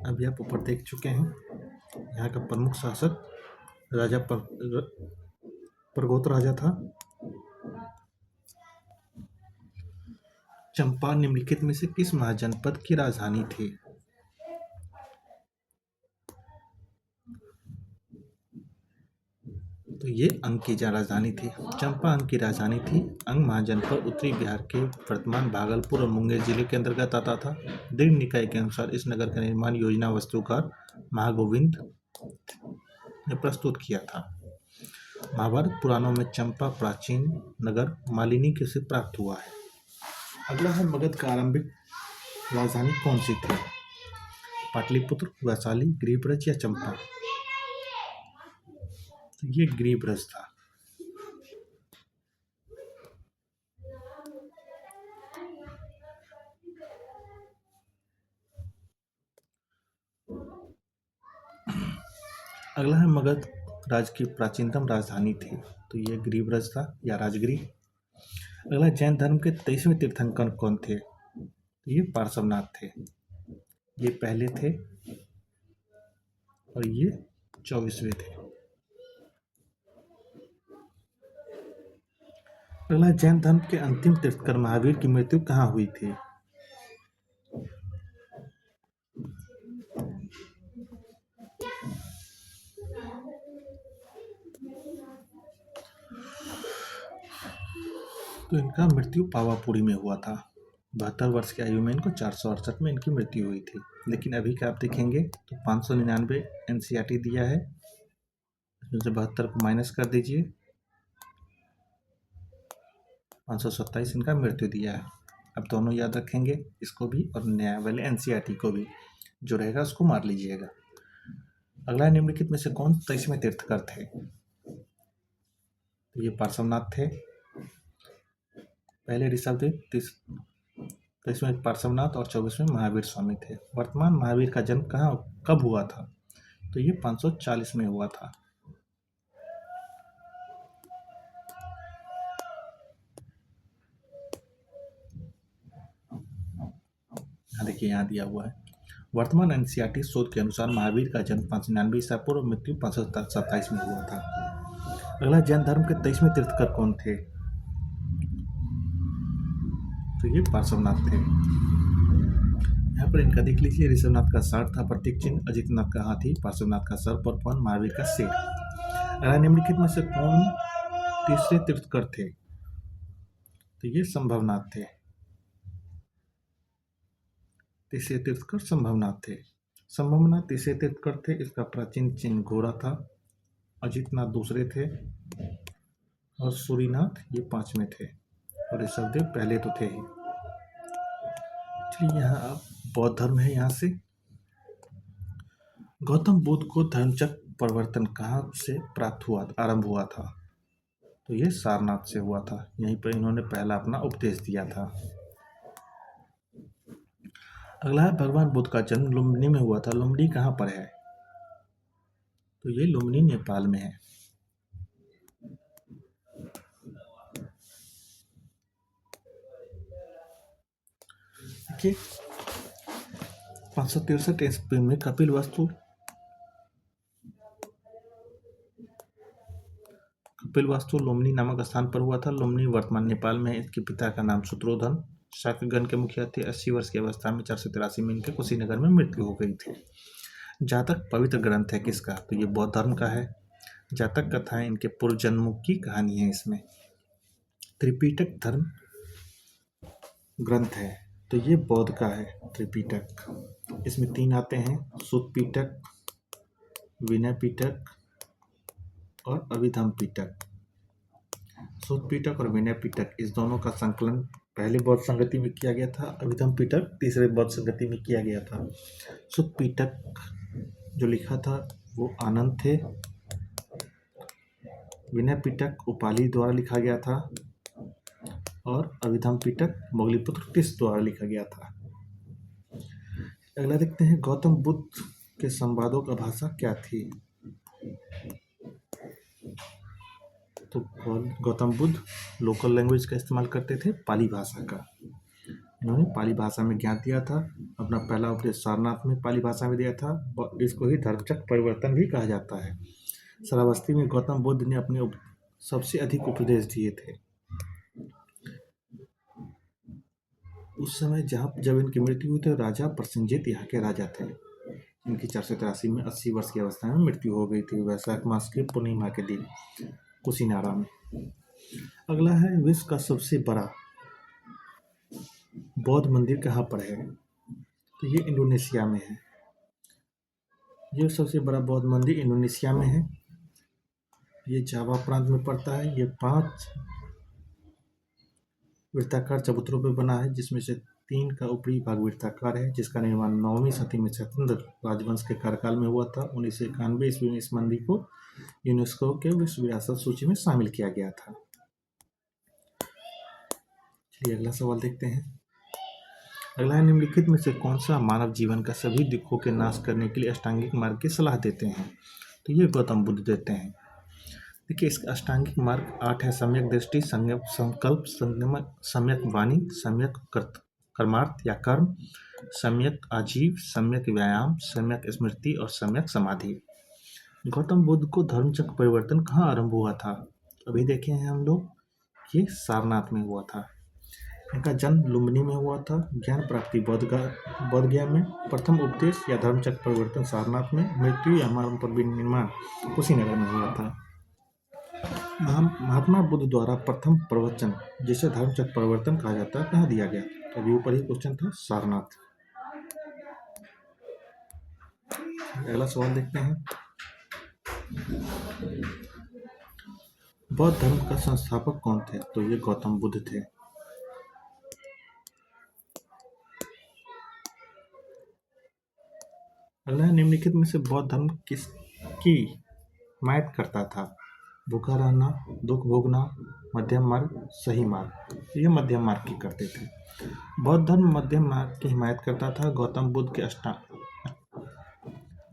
अभी आप ऊपर देख चुके हैं। यहाँ का प्रमुख शासक राजा प्रगोत राजा था। चंपा निम्नलिखित में से किस महाजनपद की राजधानी थी? तो ये अंग की राजधानी थी। चंपा अंग की राजधानी थी। अंग महाजनपद उत्तरी बिहार के वर्तमान भागलपुर और मुंगेर जिले के अंतर्गत आता था। दृढ़ निकाय के अनुसार इस नगर का निर्माण योजना वास्तुकार महागोविंद ने प्रस्तुत किया था। महाभारत पुराणों में चंपा प्राचीन नगर मालिनी के से प्राप्त हुआ है। अगला है मगध का आरंभिक राजधानी कौन सी थी? पाटलिपुत्र, वैशाली, गिरिब्रज या चंपा? तो ये गिरिब्रज था। अगला है मगध राज्य की प्राचीनतम राजधानी थी। तो ये गिरिब्रज था या राजगिरी। अगला जैन धर्म के 23वें तीर्थंकर कौन थे? तो ये पार्श्वनाथ थे। ये पहले थे और ये 24वें थे। अगला जैन धर्म के अंतिम तीर्थंकर महावीर की मृत्यु कहाँ हुई थी? तो इनका मृत्यु पावापुरी में हुआ था। 72 वर्ष की आयु में इनको 468 में इनकी मृत्यु हुई थी। लेकिन अभी का आप देखेंगे तो 599 एनसीईआरटी दिया है, इसमें से 72 को माइनस कर दीजिए, 527 इनका मृत्यु दिया है। अब दोनों याद रखेंगे, इसको भी और नया वाले एनसीईआरटी को भी, जो रहेगा उसको मार लीजिएगा। अगला निम्नलिखित में से कौन 23वें तीर्थंकर थे? तो ये पार्श्वनाथ थे। पहले ऋषभदेव, 23वें पार्श्वनाथ और 24वें महावीर स्वामी थे। वर्तमान महावीर का जन्म कब हुआ था? तो ये 540 में हुआ था। देखिए यहाँ दिया हुआ है। वर्तमान एनसीईआरटी शोध के अनुसार महावीर का जन्म 599 ईसा पूर्व, मृत्यु 527 में हुआ था। अगला जैन धर्म के 23वें तीर्थंकर कौन थे? तो ये पार्श्वनाथ थे। यहाँ पर इनका देख लीजिए, ऋषभनाथ का सार था प्रतीक चिन्ह, अजितनाथ का हाथी, पार्श्वनाथ का सर्प और पवन, महावीर का शेर। अगला निम्नलिखित में से कौन तीसरे तीर्थंकर थे? तो ये संभवनाथ थे। तीसरे तीर्थंकर संभवनाथ थे। संभवनाथ तीसरे तीर्थंकर थे। इसका प्राचीन चिन्ह घोड़ा था। अजितनाथ दूसरे थे और सूरीनाथ ये 5वें थे और ऋषभदेव पहले तो थे ही। चलिए यहाँ आप बौद्ध धर्म है। यहाँ से गौतम बुद्ध को धर्मचक्र परिवर्तन कहाँ से प्राप्त हुआ, आरंभ हुआ था? तो ये सारनाथ से हुआ था। यहीं पर इन्होंने पहला अपना उपदेश दिया था। अगला है भगवान बुद्ध का जन्म लुम्बिनी में हुआ था। लुम्बिनी कहाँ पर है? तो ये लुम्बिनी नेपाल में है। देखिए 563 ईस्वी में कपिलवास्तु लुम्बिनी नामक स्थान पर हुआ था। लुम्बिनी वर्तमान नेपाल में है। इसके पिता का नाम शत्रुघ्न शाक्यगण के मुखिया थे। 80 वर्ष की अवस्था में 483 में इनके कुशीनगर में मृत्यु हो गई थी। जातक पवित्र ग्रंथ है किसका? तो ये बौद्ध धर्म का है। जातक कथाएं इनके पूर्व जन्मों की कहानी है। इसमें त्रिपिटक धर्म ग्रंथ है, तो ये बौद्ध का है त्रिपिटक। इसमें 3 आते हैं, सुत पिटक, विनय पिटक और अभिधम पिटक। सुत पिटक और विनय पिटक इस दोनों का संकलन पहले बौद्ध संगति में किया गया था। अभिधम पिटक तीसरे बौद्ध संगति में किया गया था। सुत पिटक जो लिखा था वो आनंद थे। विनय पिटक उपाली द्वारा लिखा गया था और अभिधम पिटक मोगलीपुत्र टिस द्वारा लिखा गया था। अगला देखते हैं, गौतम बुद्ध के संवादों का भाषा क्या थी? तो गौतम बुद्ध लोकल लैंग्वेज का इस्तेमाल करते थे, पाली भाषा का। इन्होंने पाली भाषा में ज्ञान दिया था। अपना पहला उपदेश सारनाथ में पाली भाषा में दिया था। इसको ही धर्मचक्र परिवर्तन भी कहा जाता है। श्रावस्ती में गौतम बुद्ध ने अपने सबसे अधिक उपदेश दिए थे। उस समय जब इनकी मृत्यु हुई तो राजा प्रसेनजीत यहाँ के राजा थे। इनकी 483 में 80 वर्ष की अवस्था में मृत्यु हो गई थी, वैशाख मास की पूर्णिमा के दिन। कुशीनारा में। अगला है विश्व का सबसे बड़ा बौद्ध मंदिर कहाँ पर है? तो ये इंडोनेशिया में है। ये सबसे बड़ा बौद्ध मंदिर इंडोनेशिया में है। ये जावा प्रांत में पड़ता है। ये 5 वृत्ताकार चबूतरों पर बना है, जिसमें से 3 का ऊपरी भाग वृत्ताकार है, जिसका निर्माण 9वीं शती में सत्येंद्र राजवंश के कार्यकाल में हुआ था। 1991 ईस्वी में इस मंदिर को यूनेस्को के विश्व विरासत सूची में शामिल किया गया था। चलिए अगला सवाल देखते हैं। अगला है निम्नलिखित में से कौन सा मानव जीवन का सभी दुखों के नाश करने के लिए अष्टांगिक मार्ग की सलाह देते हैं? तो ये गौतम बुद्ध देते हैं। देखिए इसका अष्टांगिक मार्ग 8 है। सम्यक दृष्टि, सम्यक संकल्प, सम्यक वाणी, सम्यक कर्मार्थ या कर्म, सम्यक आजीव, सम्यक व्यायाम, सम्यक स्मृति और सम्यक समाधि। गौतम बुद्ध को धर्म चक्र परिवर्तन कहाँ आरंभ हुआ था? अभी देखे हैं हम लोग, ये सारनाथ में हुआ था। इनका जन्म लुम्बिनी में हुआ था। ज्ञान प्राप्ति बोध गया में। प्रथम उपदेश या धर्म चक्र परिवर्तन सारनाथ में। मृत्यु या मरण पर विनिर्माण कुशीनगर में हुआ था। महात्मा बुद्ध द्वारा प्रथम प्रवचन, जिसे धर्म चक्र परिवर्तन कहा जाता है, कहाँ दिया गया? तो अभी ऊपर ही क्वेश्चन था, सारनाथ। अगला सवाल देखते हैं। बौद्ध धर्म का संस्थापक कौन थे? तो ये गौतम बुद्ध थे। अगला निम्नलिखित में से बौद्ध धर्म किसकी हिमायत करता था? भूखा रहना, दुख भोगना, मध्यम मार्ग, सही मार्ग। ये मध्यम मार्ग की करते थे। बौद्ध धर्म मध्यम मार्ग की हिमायत करता था। गौतम बुद्ध के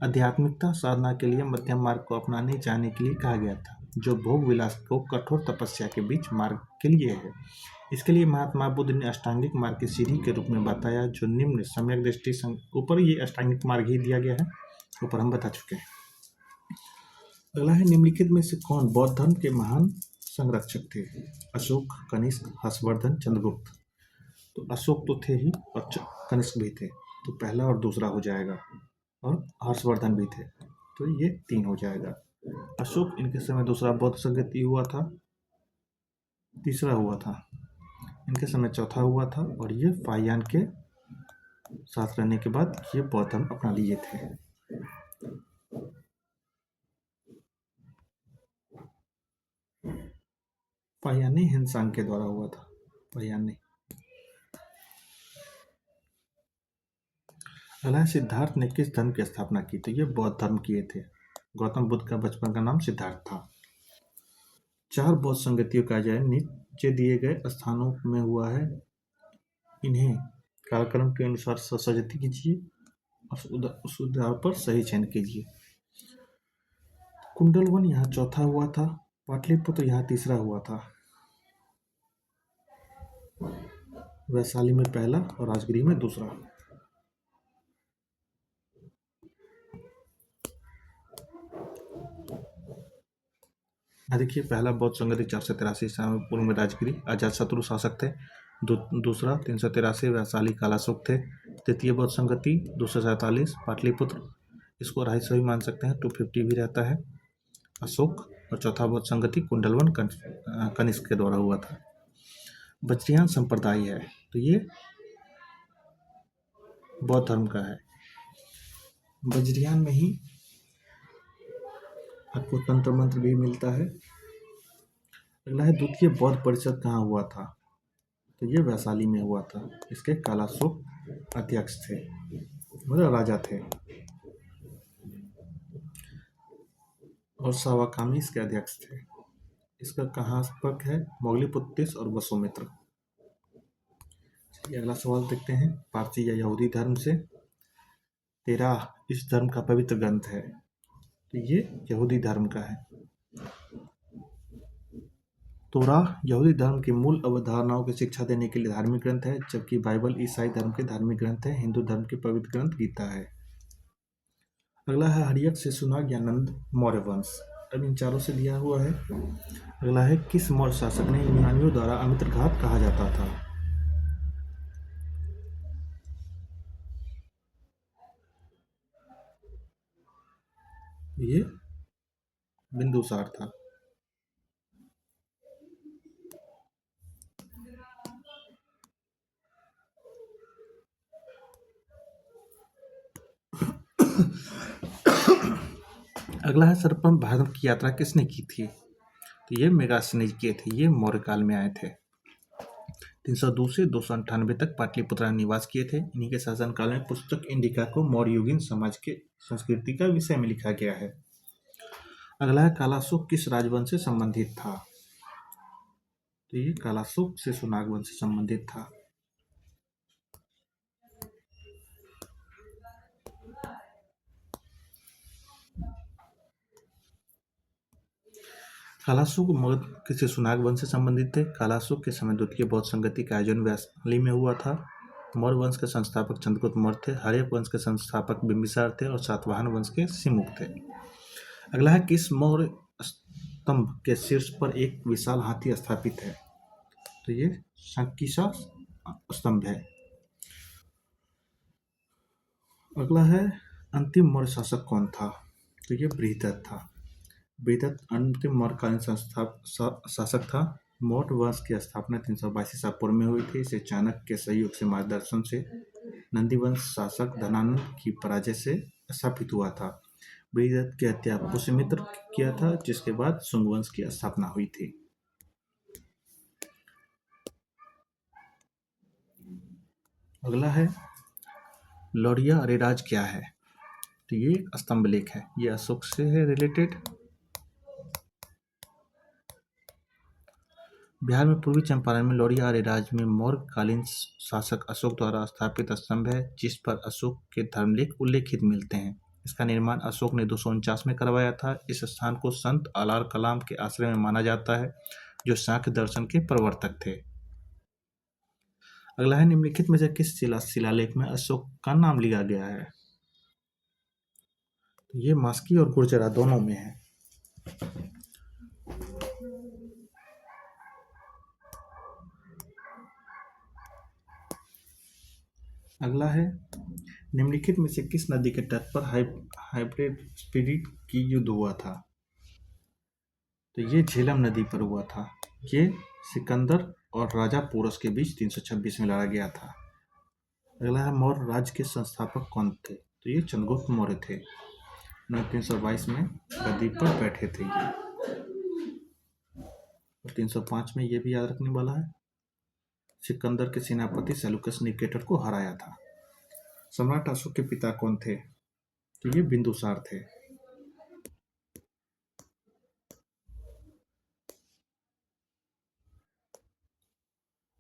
आध्यात्मिकता साधना के लिए मध्यम मार्ग को अपनाने जाने के लिए कहा गया था, जो भोग विलास को कठोर तपस्या के बीच मार्ग के लिए है। इसके लिए महात्मा बुद्ध ने अष्टांगिक मार्ग की सीढ़ी के रूप में बताया, जो निम्न सम्यक दृष्टि ऊपर ये अष्टांगिक मार्ग ही दिया गया है, ऊपर हम बता चुके हैं। अगला है निम्नलिखित में से कौन बौद्ध धर्म के महान संरक्षक थे? अशोक, कनिष्क, हर्षवर्धन, चंद्रगुप्त। तो अशोक तो थे ही और कनिष्क भी थे, तो पहला और दूसरा हो जाएगा, और हर्षवर्धन भी थे, तो ये 3 हो जाएगा। अशोक, इनके समय दूसरा बौद्ध संगति हुआ था, तीसरा हुआ था, इनके समय चौथा हुआ था, और ये फाहियान के साथ रहने के बाद ये बौद्ध धर्म अपना लिए थे। फाहियान हिंसांग के द्वारा हुआ था, फाहियान। अगला सिद्धार्थ ने किस धर्म की स्थापना की? तो ये बौद्ध धर्म किए थे। गौतम बुद्ध का बचपन का नाम सिद्धार्थ था। 4 बौद्ध संगतियों का चयन नीचे दिए गए स्थानों में हुआ है। इन्हें कालक्रम के अनुसार सजती कीजिए और उस आधार पर सही चयन कीजिए। कुंडलवन यहाँ चौथा हुआ था, पाटलिपुत्र यहाँ तीसरा हुआ था, वैशाली में पहला और राजगिरी में दूसरा। देखिए पहला बौद्ध संगति 483 ईसा पूर्व में राजगिरी अजातशत्रु शासक थे। दूसरा 383 वैशाली कालाशोक थे। तृतीय बौद्ध संगति 247 पाटलिपुत्र, इसको 250 भी मान सकते हैं, 250 भी रहता है, अशोक। और चौथा बौद्ध संगति कुंडलवन कनिष्क के द्वारा हुआ था। वज्रयान संप्रदाय है, तो ये बौद्ध धर्म का है। वज्रयान में ही आपको तंत्र मंत्र भी मिलता है। अगला है द्वितीय बौद्ध परिषद कहाँ हुआ था? तो ये वैशाली में हुआ था। इसके कालाशोक अध्यक्ष थे, मतलब राजा थे, और सावाकामी इसके अध्यक्ष थे। इसका कहाँ संपर्क है? मोगलीपुत्तिस और वसुमित्र। अगला सवाल देखते हैं। पारसी या यहूदी धर्म से तेरा इस धर्म का पवित्र ग्रंथ है, तो ये यहूदी धर्म का है। तोरा यहूदी धर्म की मूल अवधारणाओं की शिक्षा देने के लिए धार्मिक ग्रंथ है, जबकि बाइबल ईसाई धर्म के धार्मिक ग्रंथ है। हिंदू धर्म की पवित्र ग्रंथ गीता है। अगला है हर्यक से सुनाग या नंद मौर्य वंश। अब इन चारों से दिया हुआ है। अगला है किस मौर्य शासक ने यूनानियों द्वारा अमित्रघात कहा जाता था? ये बिंदुसार था। अगला है सर्वप्रथम भारत की यात्रा किसने की थी? तो ये मेगास्थनीज किए थे, ये मौर्य काल में आए थे। 302 से 298 तक पाटलिपुत्र में निवास किए थे। इन्हीं के शासनकाल में पुस्तक इंडिका को मौर्ययुगीन समाज के संस्कृति का विषय में लिखा गया है। अगला है कालाशोक किस राजवंश से संबंधित था? तो ये कालाशोक से सुनाग वंश से संबंधित था। कालाशोक मगध से सुनाग वंश से संबंधित थे। कालाशोक के समय द्वितीय बौद्ध संगति का आयोजन वैशाली में हुआ था। मौर्य वंश के संस्थापक चंद्रगुप्त मौर्य थे। हर्यक वंश के संस्थापक बिंबिसार थे और सातवाहन वंश के सिमुक थे। अगला है किस मौर्य स्तंभ के शीर्ष पर एक विशाल हाथी स्थापित है? तो ये शंकिसा स्तंभ है। अगला है अंतिम मौर्य शासक कौन था? तो ये बृहदत्त था। बृहदत्त अंतिम मौर्यकालीन शासक था। मौर्य वंश की स्थापना 382 ईसा पूर्व में हुई थी। इसे चाणक्य के सहयोग से मार्गदर्शन से नंदीवंश शासक धनानंद की पराजय से स्थापित हुआ था। बृहदत्त की हत्या पुष्यमित्र किया था, जिसके बाद शुंग वंश की स्थापना हुई थी। अगला है लौरिया अरेराज क्या है? तो ये स्तंभ लेख है, ये अशोक से है रिलेटेड। बिहार में पूर्वी चंपारण में लौरिया अरेराज में मौर्य कालीन शासक अशोक द्वारा स्थापित स्तंभ है, जिस पर अशोक के धर्मलेख उल्लेखित मिलते हैं। इसका निर्माण अशोक ने 249 में करवाया था। इस स्थान को संत आलार कलाम के आश्रय में माना जाता है, जो सांख्य दर्शन के प्रवर्तक थे। अगला है निम्नलिखित में से किस शिलालेख में अशोक का नाम लिया गया है? तो ये मास्की और गुर्जरा दोनों में है। अगला है निम्नलिखित में से किस नदी के तट पर हाइब्रिड स्पिरिट की युद्ध हुआ था? तो ये झेलम नदी पर हुआ था। ये सिकंदर और राजा पोरस के बीच 326 में लड़ा गया था। अगला है मौर्य राज्य के संस्थापक कौन थे? तो ये चंद्रगुप्त मौर्य थे। 322 में गद्दी पर बैठे थे ये। और 305 में ये भी याद रखने वाला है, सिकंदर के सेनापति सेल्यूकस निकेटर को हराया था। सम्राट अशोक के पिता कौन थे? तो ये बिंदुसार थे।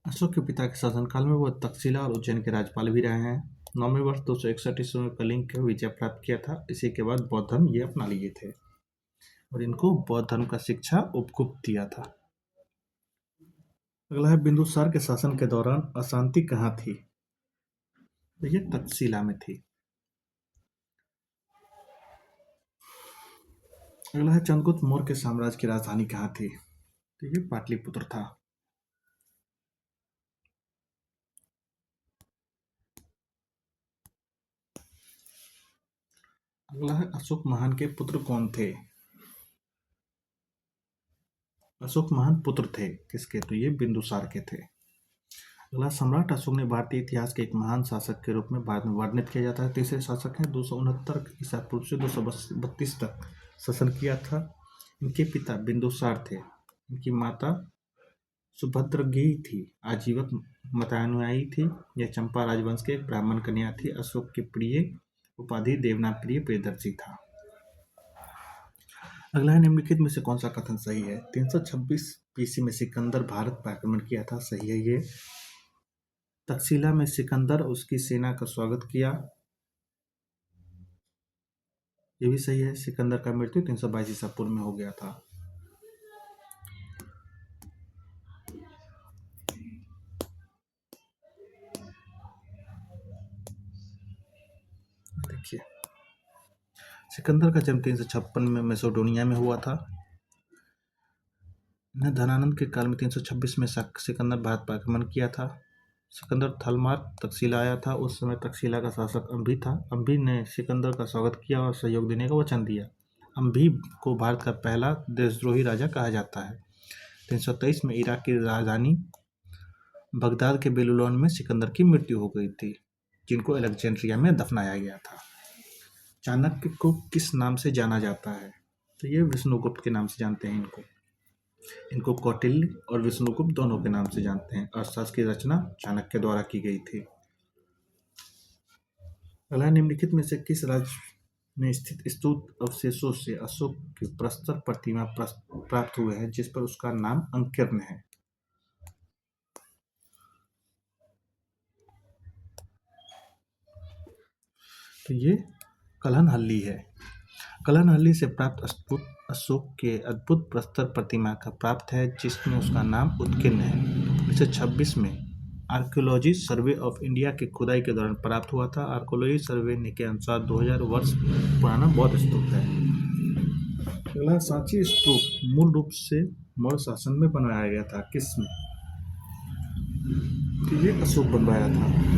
अशोक के पिता के शासनकाल में वह तक्षशिला और उज्जैन के राज्यपाल भी रहे हैं। 9वें वर्ष 261 ईस्वी में कलिंग के विजय प्राप्त किया था। इसी के बाद बौद्ध धर्म ये अपना लिए थे और इनको बौद्ध धर्म का शिक्षा उपगुप्त दिया था। अगला है बिंदुसार के शासन के दौरान अशांति कहाँ थी? तो ये तक्षशिला में थी। अगला है चंद्रगुप्त मौर्य के साम्राज्य की राजधानी कहाँ थी? तो ये पाटलिपुत्र था। अगला है अशोक महान के पुत्र कौन थे? अशोक महान पुत्र थे किसके? तो ये बिंदुसार के थे। अगला सम्राट अशोक ने भारतीय इतिहास के एक महान शासक के रूप में बाद में वर्णित किया जाता है। तीसरे शासक हैं, 269 ईसा पूर्व से 232 तक शासन किया था। इनके पिता बिंदुसार थे। इनकी माता सुभद्रगी थी, आजीवन मतानुयायी थी। यह चंपा राजवंश के एक ब्राह्मण कन्या थी। अशोक की प्रिय उपाधि देवनाप्रिय प्रियदर्शी था। अगला है निम्नलिखित में से कौन सा कथन सही है? 326 BC में सिकंदर भारत पर आक्रमण किया था, सही है ये। तक्षशिला में सिकंदर उसकी सेना का स्वागत किया, ये भी सही है। सिकंदर का मृत्यु 322 ईसा पूर्व में हो गया था। देखिए, सिकंदर का जन्म 356 में मैसेडोनिया में हुआ था। धनानंद के काल में 326 में सिकंदर भारत पर आक्रमण किया था। सिकंदर थलमार्ग तक्षशिला आया था। उस समय तक्षशिला का शासक अंभी था। अंभी ने सिकंदर का स्वागत किया और सहयोग देने का वचन दिया। अंभी को भारत का पहला देशद्रोही राजा कहा जाता है। 323 में इराक की राजधानी बगदाद के बेबीलोन में सिकंदर की मृत्यु हो गई थी, जिनको अलेक्जेंड्रिया में दफनाया गया था। चाणक्य को किस नाम से जाना जाता है? तो ये विष्णुगुप्त के नाम से जानते हैं इनको। इनको कौटिल्य और विष्णुगुप्त दोनों के नाम से जानते हैं। अर्थशास्त्र की रचना चाणक्य द्वारा की गई थी। अगला, निम्नलिखित में से किस राज्य में स्थित स्तूप अवशेषों से अशोक की प्रस्तर प्रतिमा प्राप्त हुए हैं जिस पर उसका नाम अंकिर्ण है? तो ये कलहनहल्ली है। कलहनहल्ली से प्राप्त स्तूप अशोक के अद्भुत प्रस्तर प्रतिमा का प्राप्त है जिसमें उसका नाम उत्कीर्ण है। 1926 में आर्कियोलॉजी सर्वे ऑफ इंडिया की खुदाई के दौरान प्राप्त हुआ था। आर्कियोलॉजी सर्वे के अनुसार 2000 वर्ष पुराना बौद्ध स्तूप है। अगला, सांची स्तूप मूल रूप से मौर्य शासन में बनवाया गया था। किसमें? तो ये अशोक बनवाया था।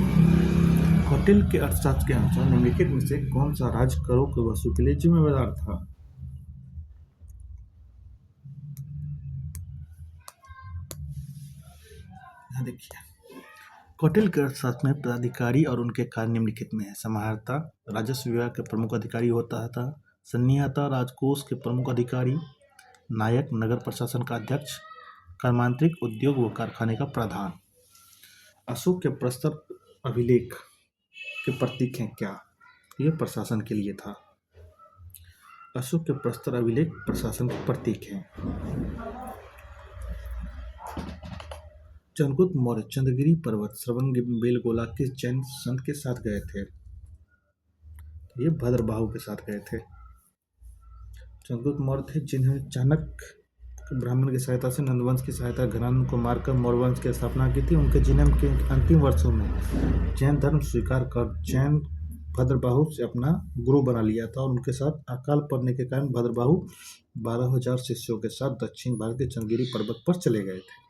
कौटिल्य के अर्थशास्त्र के अनुसार निम्नलिखित में से कौन सा राज्य करों की वसूली के लिए जिम्मेदार था? यहाँ देखिए, कौटिल्य के अर्थशास्त्र में पदाधिकारी और उनके कार्य निम्नलिखित में है। समाहर्ता राजस्व विभाग के प्रमुख अधिकारी होता था। सन्निहता राजकोष के प्रमुख अधिकारी। नायक नगर प्रशासन का अध्यक्ष। कर्मांतरिक उद्योग व कारखाने का प्रधान। अशोक के प्रस्तर अभिलेख के प्रतीक हैं क्या? यह प्रशासन के लिए था। अशोक के प्रस्तर अभिलेख प्रशासन के प्रतीक हैं। चंद्रगुप्त मौर्य चंद्रगिरी पर्वत श्रवणबेलगोला किस जैन संत के साथ गए थे? ये भद्रबाहु के साथ गए थे। चंद्रगुप्त मौर्य थे जिन्होंने चाणक्य ब्राह्मण की सहायता से नंदवंश की सहायता घनानंद को मारकर मौर्य वंश की स्थापना की थी। उनके जन्म के अंतिम वर्षों में जैन धर्म स्वीकार कर जैन भद्रबाहु से अपना गुरु बना लिया था और उनके साथ अकाल पड़ने के कारण भद्रबाहु 12,000 शिष्यों के साथ दक्षिण भारत के चंद्रगिरी पर्वत पर चले गए थे।